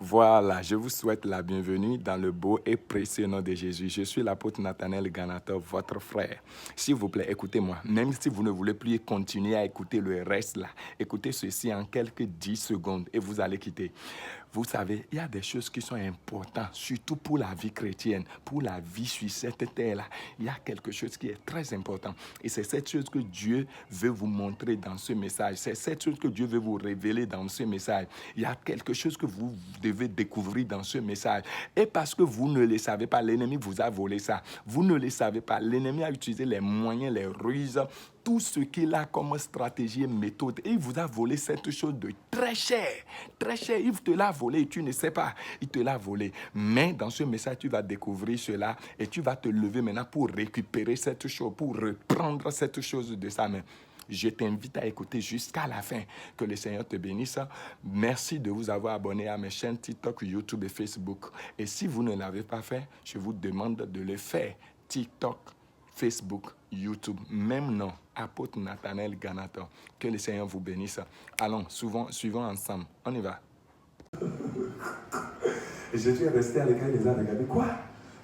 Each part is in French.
Voilà, je vous souhaite la bienvenue dans le beau et précieux nom de Jésus. Je suis l'apôtre Nathanaël Ganator, votre frère. S'il vous plaît, écoutez-moi. Même si vous ne voulez plus continuer à écouter le reste là, écoutez ceci en quelques 10 secondes et vous allez quitter. Vous savez, il y a des choses qui sont importantes, surtout pour la vie chrétienne, pour la vie sur cette terre-là. Il y a quelque chose qui est très important. Et c'est cette chose que Dieu veut vous montrer dans ce message. C'est cette chose que Dieu veut vous révéler dans ce message. Il y a quelque chose que vous devez découvrir dans ce message. Et parce que vous ne le savez pas, l'ennemi vous a volé ça. Vous ne le savez pas. L'ennemi a utilisé les moyens, les ruses, tout ce qu'il a comme stratégie et méthode. Et il vous a volé cette chose de très cher. Très cher. Il te l'a volé et tu ne sais pas. Il te l'a volé. Mais dans ce message, tu vas découvrir cela et tu vas te lever maintenant pour récupérer cette chose, pour reprendre cette chose de sa main. Je t'invite à écouter jusqu'à la fin. Que le Seigneur te bénisse. Merci de vous avoir abonné à mes chaînes TikTok, YouTube et Facebook. Et si vous ne l'avez pas fait, je vous demande de le faire. TikTok, Facebook, YouTube, même nom, apôtre Nathanaël Ganator. Que le Seigneur vous bénisse. Allons, suivons ensemble. On y va. Et je suis resté à l'écran, les a regardé. Quoi?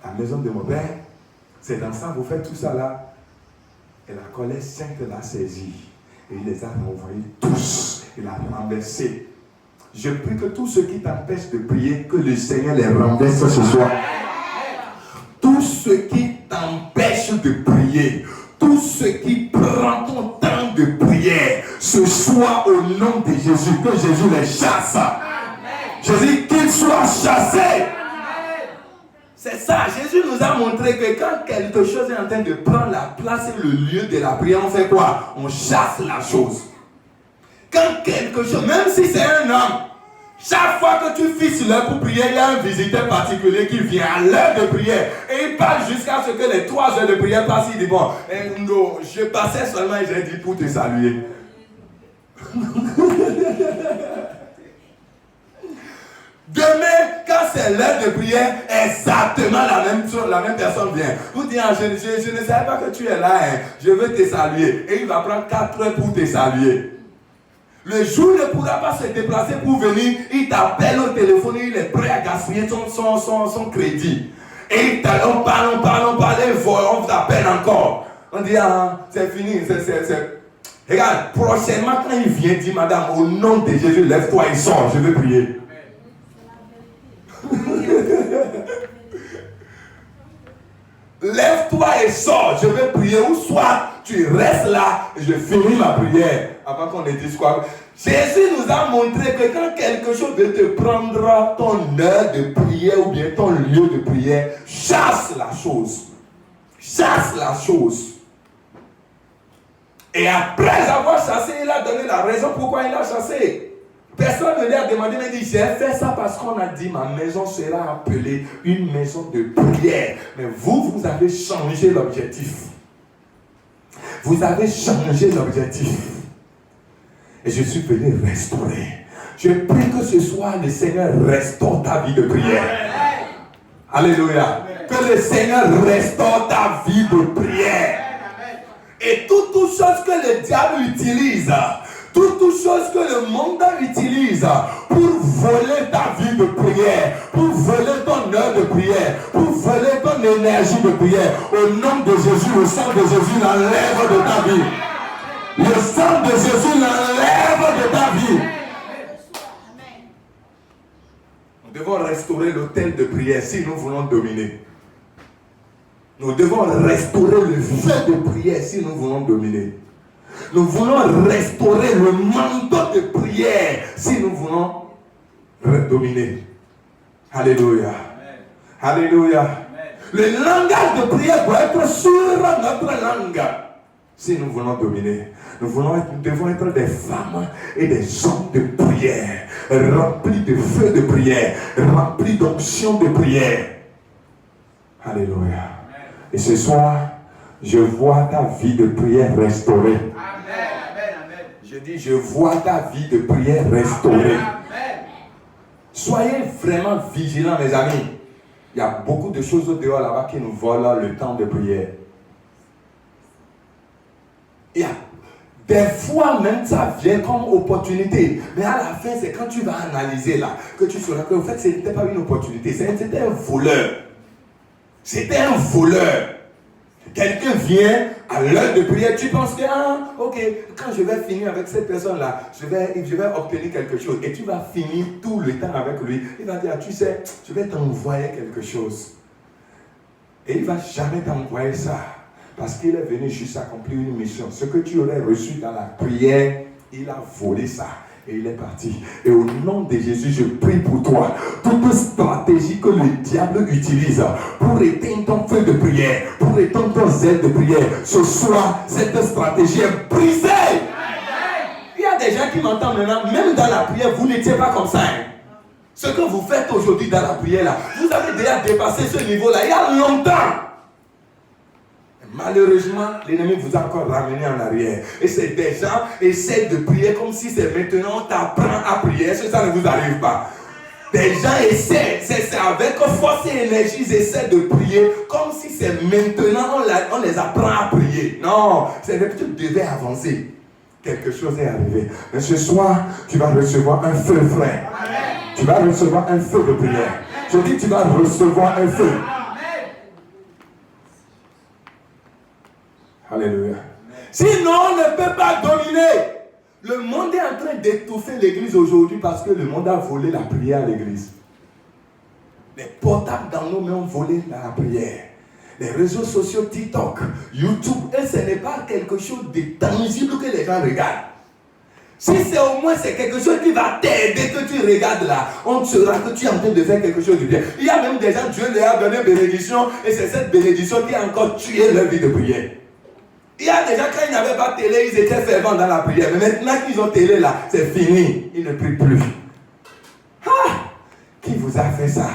La maison de mon père? C'est dans ça, vous faites tout ça là? Et la colère sainte l'a saisi. Et il les a renvoyés tous. Il a renversé. Je prie que tout ce qui t'empêche de prier, que le Seigneur les renverse ce soir. Tout ce qui t'empêche de prier, tout ce qui prend ton temps de prière, ce soir au nom de Jésus, que Jésus les chasse. Je dis qu'il soit chassé. C'est ça, Jésus nous a montré que quand quelque chose est en train de prendre la place et le lieu de la prière, on fait quoi? On chasse la chose. Quand quelque chose, même si c'est un homme, chaque fois que tu fixes l'heure pour prier, il y a un visiteur particulier qui vient à l'heure de prière. Et il parle jusqu'à ce que les 3 heures de prière passent. Il dit, bon, non, je passais seulement et j'ai dit pour te saluer. Demain, quand c'est l'heure de prière, exactement la même personne vient. Vous dites, je ne savais pas que tu es là, hein. Je veux te saluer. Et il va prendre 4 heures pour te saluer. Le jour où il ne pourra pas se déplacer pour venir, il t'appelle au téléphone, il est prêt à gaspiller son crédit. Et on parle, et on t'appelle encore. On dit, ah, c'est fini, Regarde, prochainement quand il vient, dit, madame, au nom de Jésus, lève-toi et sors, je veux prier. Lève-toi et sors, je vais prier. Ou soit tu restes là et je finis ma prière. Avant qu'on ne dise quoi. Jésus nous a montré que quand quelque chose veut te prendre ton heure de prière ou bien ton lieu de prière, chasse la chose. Chasse la chose. Et après avoir chassé, il a donné la raison pourquoi il a chassé. Personne ne lui a demandé, mais il dit, j'ai fait ça parce qu'on a dit, ma maison sera appelée une maison de prière. Mais vous avez changé l'objectif. Vous avez changé l'objectif. Et je suis venu restaurer. Je prie que ce soir, le Seigneur restaure ta vie de prière. Alléluia. Que le Seigneur restaure ta vie de prière. Et toute chose que le diable utilise, toute chose que le monde utilise pour voler ta vie de prière, pour voler ton heure de prière, pour voler ton énergie de prière, au nom de Jésus, le sang de Jésus l'enlève de ta vie. Le sang de Jésus l'enlève de ta vie. Nous devons restaurer l'autel de prière si nous voulons dominer. Nous devons restaurer le feu de prière si nous voulons dominer. Nous voulons restaurer le manteau de prière si nous voulons dominer. Alléluia. Amen. Alléluia. Amen. Le langage de prière doit être sur notre langue si nous voulons dominer. Nous devons être des femmes et des hommes de prière, remplis de feu de prière, remplis d'onction de prière. Alléluia. Amen. Et ce soir, je vois ta vie de prière restaurée. Je dis, je vois ta vie de prière restaurée. Amen. Soyez vraiment vigilants, mes amis. Il y a beaucoup de choses au dehors là-bas qui nous volent le temps de prière. Il y a Des fois, même ça vient comme opportunité. Mais à la fin, c'est quand tu vas analyser là, que tu sauras que, en fait, ce n'était pas une opportunité. C'était un voleur. C'était un voleur. Quelqu'un vient à l'heure de prière, tu penses que, ok, quand je vais finir avec cette personne-là, je vais obtenir quelque chose. Et tu vas finir tout le temps avec lui. Il va dire, tu sais, je vais t'envoyer quelque chose. Et il ne va jamais t'envoyer ça. Parce qu'il est venu juste accomplir une mission. Ce que tu aurais reçu dans la prière, il a volé ça. Et il est parti. Et au nom de Jésus, je prie pour toi. Toute stratégie que le diable utilise pour éteindre ton feu de prière, pour éteindre ton zèle de prière, ce soir, cette stratégie est brisée. Il y a des gens qui m'entendent maintenant, même dans la prière, vous n'étiez pas comme ça. Ce que vous faites aujourd'hui dans la prière, là, vous avez déjà dépassé ce niveau-là il y a longtemps. Malheureusement, l'ennemi vous a encore ramené en arrière. Et c'est des gens essaient de prier comme si c'est maintenant on t'apprend à prier. Est-ce que ça ne vous arrive pas? Des gens essaient, c'est avec force et énergie, ils essaient de prier comme si c'est maintenant on les apprend à prier. Non, c'est que tu devais avancer. Quelque chose est arrivé. Mais ce soir, tu vas recevoir un feu, frère. Amen. Tu vas recevoir un feu de prière. Je dis, tu vas recevoir un feu. Alléluia. Sinon, on ne peut pas dominer. Le monde est en train d'étouffer l'église aujourd'hui parce que le monde a volé la prière à l'église. Les portables dans nos mains ont volé la prière. Les réseaux sociaux, TikTok, YouTube, et ce n'est pas quelque chose de tangible que les gens regardent. Si c'est au moins c'est quelque chose qui va t'aider que tu regardes là, on saura que tu es en train de faire quelque chose de bien. Il y a même des gens, Dieu leur a donné une bénédiction et c'est cette bénédiction qui a encore tué leur vie de prière. Il y a des gens, quand ils n'avaient pas télé, ils étaient fervents dans la prière. Mais maintenant qu'ils ont télé là, c'est fini. Ils ne prient plus. Qui vous a fait ça?